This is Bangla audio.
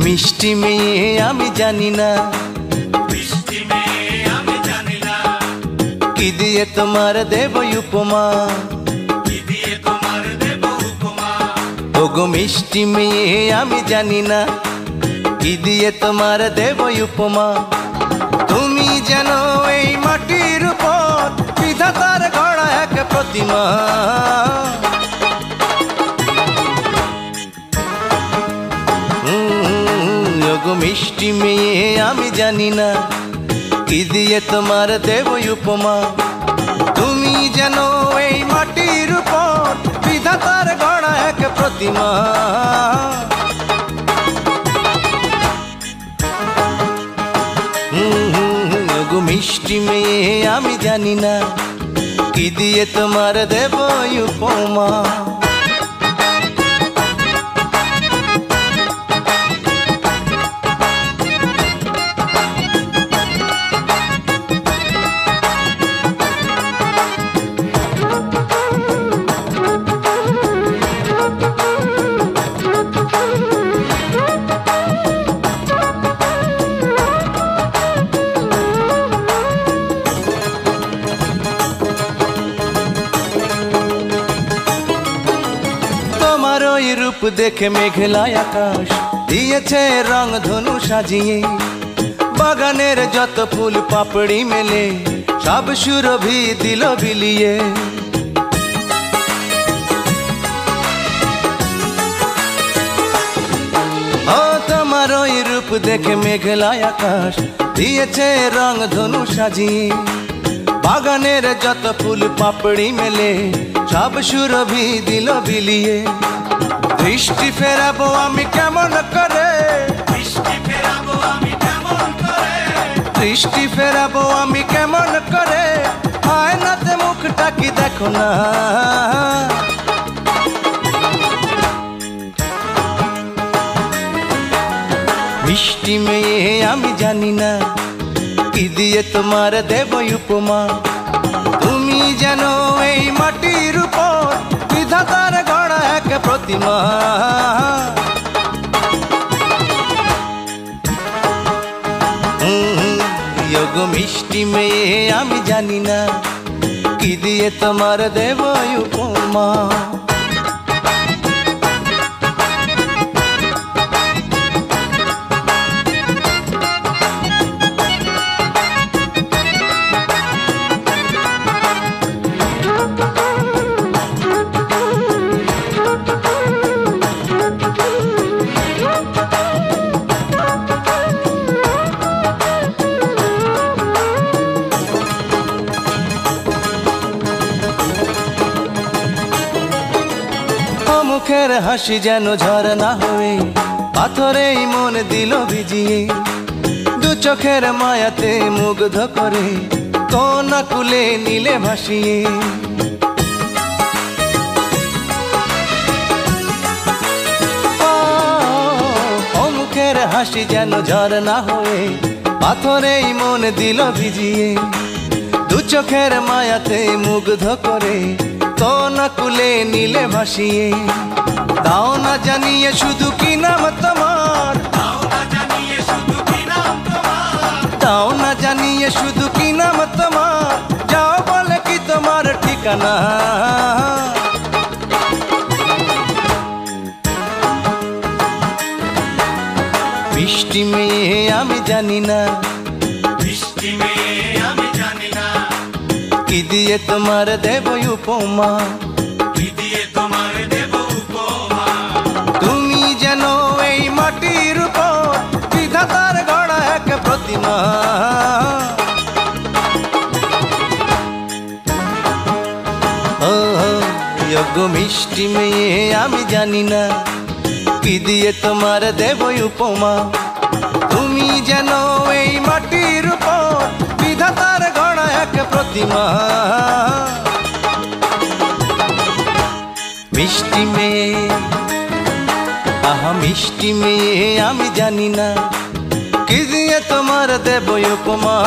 মিষ্টি মেয়ে আমি জানি না, মিষ্টি মেয়ে আমি জানি না, কি দিয়ে তোমার দেব উপমা, কি দিয়ে তোমার দেব উপমা। ওগো মিষ্টি মেয়ে আমি জানি না, কি দিয়ে তোমার দেব উপমা। তুমি যেন এই মাটির উপর বিধাতার গড়া এক প্রতিমা। ওগো মিষ্টি মেয়ে আমি জানি না, কি দিয়ে তোমার দেব উপমা। তুমি যেন এই মাটির উপর বিধাতার গড়া এক প্রতিমা। ওগো মিষ্টি মেয়ে আমি জানি না, কি দিয়ে তোমার দেব উপমা। তোমার ওই রূপ দেখে মেঘলা আকাশ দিয়েছে রং ধনু সাজিয়ে। বাগানের যত ফুল পাপড়ি মেলে সব সুরভি দিল বিলিয়ে। ও তোমার ওই রূপ দেখে মেঘলা আকাশ দিয়েছে রং ধনু সাজিয়ে। বাগানের যত ফুল পাপড়ি মেলে সব সুরভি দিল বিলিয়ে। দৃষ্টি ফেরাবো আমি কেমন করে, দৃষ্টি ফেরাবো আমি কেমন করে, দৃষ্টি ফেরাবো আমি কেমন করে। আয়নাতে মুখটা কি দেখো না। মিষ্টি মেয়ে আমি জানি না, কি দিয়ে তোমার দেব উপমা। তুমি যেন এই মাটির উপর বিধাতার গড়া এক প্রতিমা। ওগো মিষ্টি মেয়ে আমি জানি না, কি দিয়ে তোমার দেব উপমা। মুখের হাসি যেন ঝরনা হয়ে পাথরেই মন দিল ভিজিয়ে। দু চোখের মায়াতে মুগ্ধ করে কোনা কুলে নীলে ভাসিয়ে। ও মুখের হাসি যেন ঝরনা হয়ে পাথরেই মন দিল ভিজিয়ে। দু চোখের মায়াতে মুগ্ধ করে কোনা কুলে নীলে ভাসিয়ে। দাও না জানিয়ে শুধু কি নাম তোমার, দাও না জানিয়ে শুধু কি নাম তোমার, দাও না জানিয়ে শুধু কি নাম তোমার। যাও বলে কি তোমার ঠিকানা। মিষ্টি মেয়ে আমি জানি না, মিষ্টি মেয়ে আমি জানি না, কি দিয়ে তোমার দেব উপমা। কি দিয়ে তোমার দেব উপমা। তুমি যেন এই মাটির উপর বিধাতার গড়া এক প্রতিমা। ওগো মিষ্টি মেয়ে আমি জানি না, কি দিয়ে তোমার দেব উপমা। তুমি যেন এই মাটির উপর বিধাতার গড়া এক প্রতিমা। মিষ্টি মেয়ে, আহা মিষ্টি মেয়ে, আমি জানি না কি দিয়ে তোমার দেব উপমা।